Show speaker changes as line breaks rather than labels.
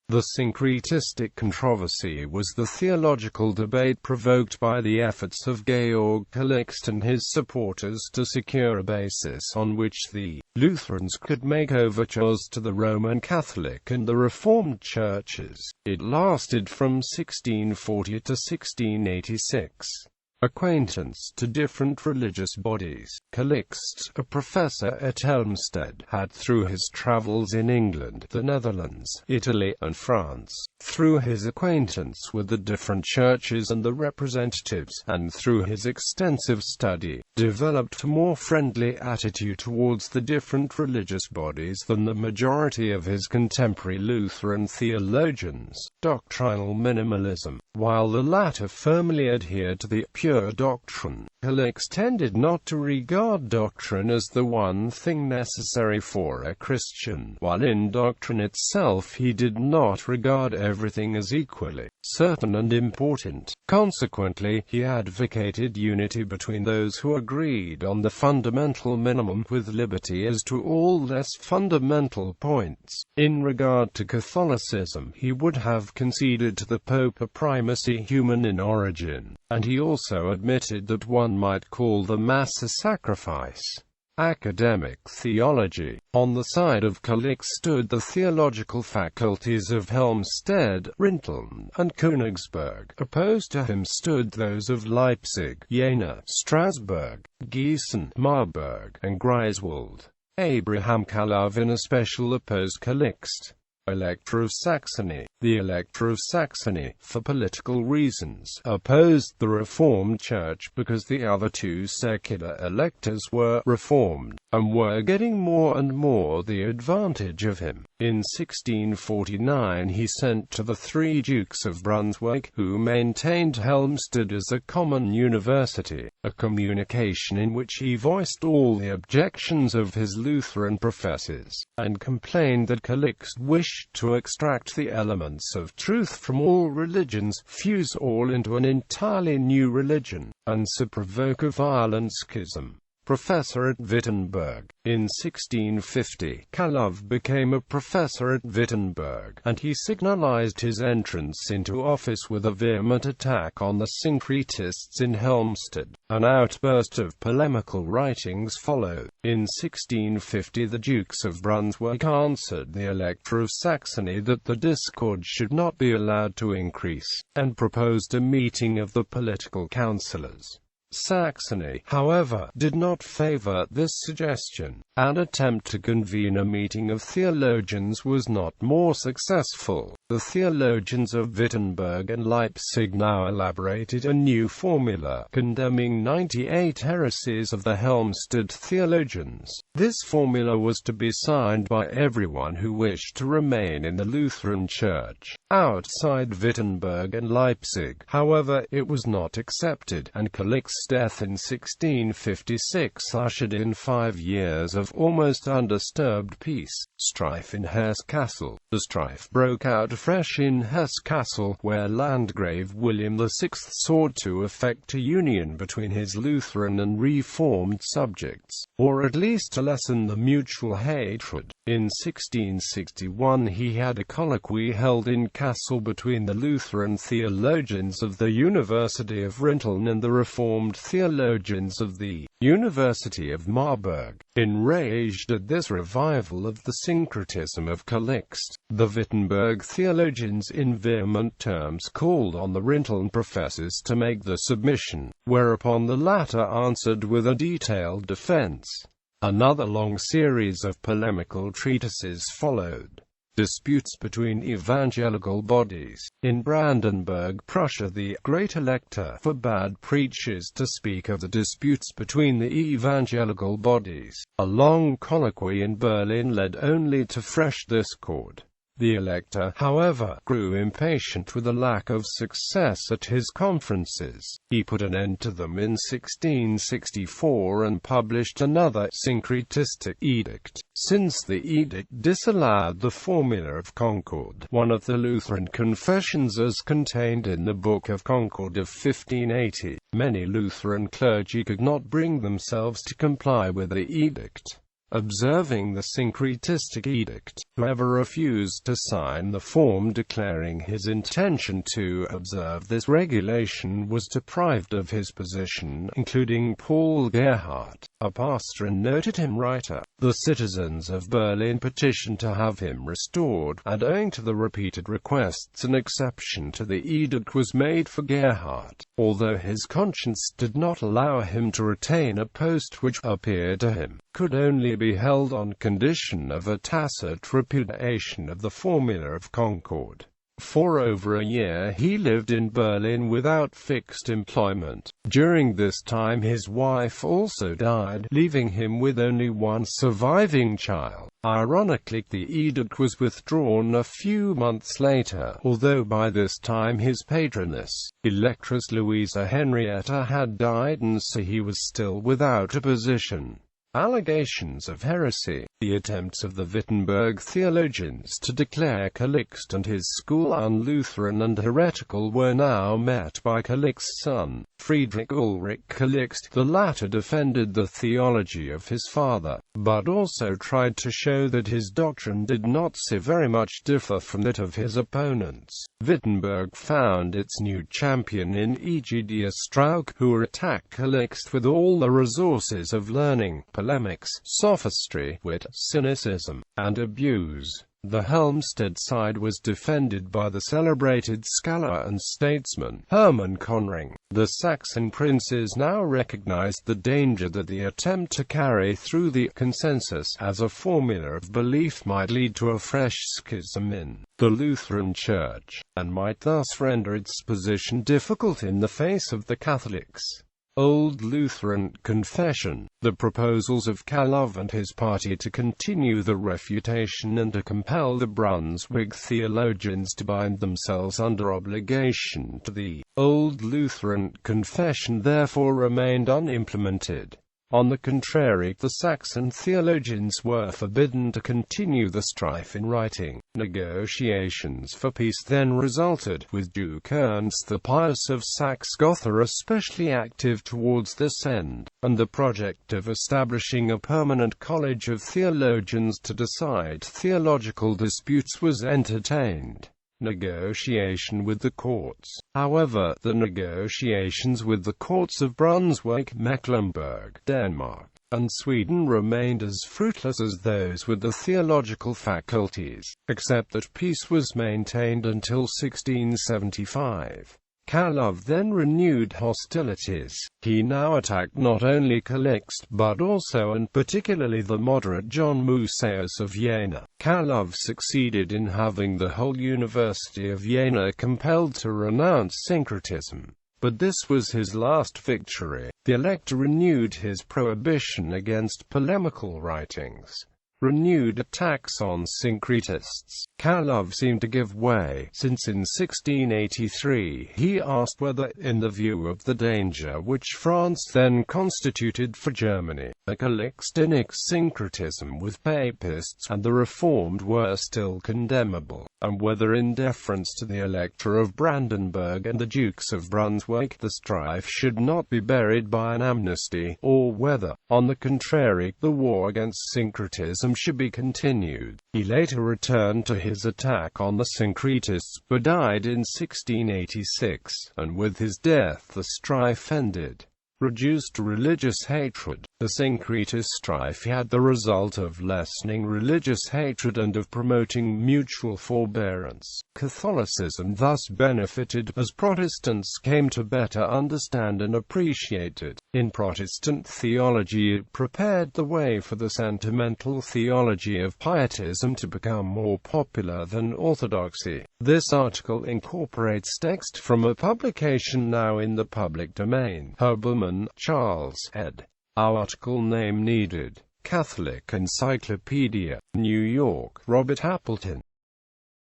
The Syncretistic controversy was the theological debate provoked by the efforts of Georg Calixt and his supporters to secure a basis on which the Lutherans could make overtures to the Roman Catholic and the Reformed Churches. It lasted from 1640 to 1686. Acquaintance to different religious bodies. Calixt, a professor at Helmstedt, had through his travels in England, the Netherlands, Italy, and France, through his acquaintance with the different churches and the representatives, and through his extensive study, developed a more friendly attitude towards the different religious bodies than the majority of his contemporary Lutheran theologians. Doctrinal minimalism. While the latter firmly adhered to the pure doctrine, Calixt tended not to regard doctrine as the one thing necessary for a Christian, while in doctrine itself he did not regard everything as equally certain and important. Consequently, he advocated unity between those who agreed on the fundamental minimum, with liberty as to all less fundamental points. In regard to Catholicism, he would have conceded to the Pope a primacy human in origin, and he also admitted that one might call the Mass a sacrifice. Academic theology. On the side of Calixt stood the theological faculties of Helmstedt, Rinteln, and Königsberg. Opposed to him stood those of Leipzig, Jena, Strasbourg, Gießen, Marburg, and Greifswald. Abraham Calvin especially opposed Calixt. Elector of Saxony. The Elector of Saxony, for political reasons, opposed the Reformed Church because the other two secular electors were Reformed, and were getting more and more the advantage of him. In 1649 he sent to the three Dukes of Brunswick, who maintained Helmstedt as a common university, a communication in which he voiced all the objections of his Lutheran professors, and complained that Calixt wished to extract the elements of truth from all religions, fuse all into an entirely new religion, and so provoke a violent schism. Professor at Wittenberg. In 1650, Calov became a professor at Wittenberg, and he signalized his entrance into office with a vehement attack on the Syncretists in Helmstedt. An outburst of polemical writings followed. In 1650 the Dukes of Brunswick answered the Elector of Saxony that the discord should not be allowed to increase, and proposed a meeting of the political councillors. Saxony, however, did not favor this suggestion. An attempt to convene a meeting of theologians was not more successful. The theologians of Wittenberg and Leipzig now elaborated a new formula, condemning 98 heresies of the Helmstedt theologians. This formula was to be signed by everyone who wished to remain in the Lutheran Church. Outside Wittenberg and Leipzig, however, it was not accepted, and Calixt's death in 1656 ushered in 5 years of almost undisturbed peace. Strife in Hesse-Kassel. The strife broke out afresh in Hesse-Kassel, where Landgrave William VI sought to effect a union between his Lutheran and Reformed subjects, or at least to lessen the mutual hatred. In 1661 he had a colloquy held in Kassel between the Lutheran theologians of the University of Rinteln and the Reformed theologians of the University of Marburg. Enraged at this revival of the syncretism of Calixt, the Wittenberg theologians in vehement terms called on the Rinteln professors to make the submission, whereupon the latter answered with a detailed defense. Another long series of polemical treatises followed. Disputes between evangelical bodies. In Brandenburg, Prussia, the Great Elector forbade preachers to speak of the disputes between the evangelical bodies. A long colloquy in Berlin led only to fresh discord. The Elector, however, grew impatient with the lack of success at his conferences. He put an end to them in 1664 and published another Syncretistic edict. Since the edict disallowed the formula of Concord, one of the Lutheran confessions as contained in the Book of Concord of 1580, many Lutheran clergy could not bring themselves to comply with the edict. Observing the Syncretistic edict, whoever refused to sign the form declaring his intention to observe this regulation was deprived of his position, including Paul Gerhardt, a pastor and noted hymn writer. The citizens of Berlin petitioned to have him restored, and owing to the repeated requests an exception to the edict was made for Gerhardt, although his conscience did not allow him to retain a post which, appeared to him, could only be held on condition of a tacit repudiation of the Formula of Concord. For over a year he lived in Berlin without fixed employment. During this time his wife also died, leaving him with only one surviving child. Ironically, the edict was withdrawn a few months later, although by this time his patroness, Electress Louisa Henrietta, had died, and so he was still without a position. Allegations of heresy. The attempts of the Wittenberg theologians to declare Calixt and his school un-Lutheran and heretical were now met by Calixt's son, Friedrich Ulrich Calixt. The latter defended the theology of his father, but also tried to show that his doctrine did not so very much differ from that of his opponents. Wittenberg found its new champion in Egidius Strauch, who attacked Calixt with all the resources of learning, polemics, sophistry, wit, cynicism, and abuse. The Helmstedt side was defended by the celebrated scholar and statesman, Hermann Conring. The Saxon princes now recognized the danger that the attempt to carry through the consensus as a formula of belief might lead to a fresh schism in the Lutheran Church, and might thus render its position difficult in the face of the Catholics' Old Lutheran Confession. The proposals of Calov and his party to continue the refutation and to compel the Brunswick theologians to bind themselves under obligation to the Old Lutheran Confession therefore remained unimplemented. On the contrary, the Saxon theologians were forbidden to continue the strife in writing. Negotiations for peace then resulted, with Duke Ernst the Pious of Saxe-Gotha especially active towards this end, and the project of establishing a permanent college of theologians to decide theological disputes was entertained. Negotiation with the courts. However, the negotiations with the courts of Brunswick, Mecklenburg, Denmark, and Sweden remained as fruitless as those with the theological faculties, except that peace was maintained until 1675. Calov then renewed hostilities. He now attacked not only Calixt, but also and particularly the moderate John Musaeus of Jena. Calov succeeded in having the whole University of Jena compelled to renounce syncretism. But this was his last victory. The Elector renewed his prohibition against polemical writings. Renewed attacks on syncretists. Calov seemed to give way, since in 1683 he asked whether, in the view of the danger which France then constituted for Germany, a Calixtinic syncretism with papists and the Reformed were still condemnable, and whether in deference to the Elector of Brandenburg and the Dukes of Brunswick the strife should not be buried by an amnesty, or whether, on the contrary, the war against syncretism should be continued. He later returned to his attack on the syncretists, but died in 1686, and with his death the strife ended. Reduced religious hatred. The syncretist strife had the result of lessening religious hatred and of promoting mutual forbearance. Catholicism thus benefited, as Protestants came to better understand and appreciate it. In Protestant theology it prepared the way for the sentimental theology of pietism to become more popular than orthodoxy. This article incorporates text from a publication now in the public domain. Huberman, Charles, ed. Our article name needed. Catholic Encyclopedia. New York, Robert Appleton.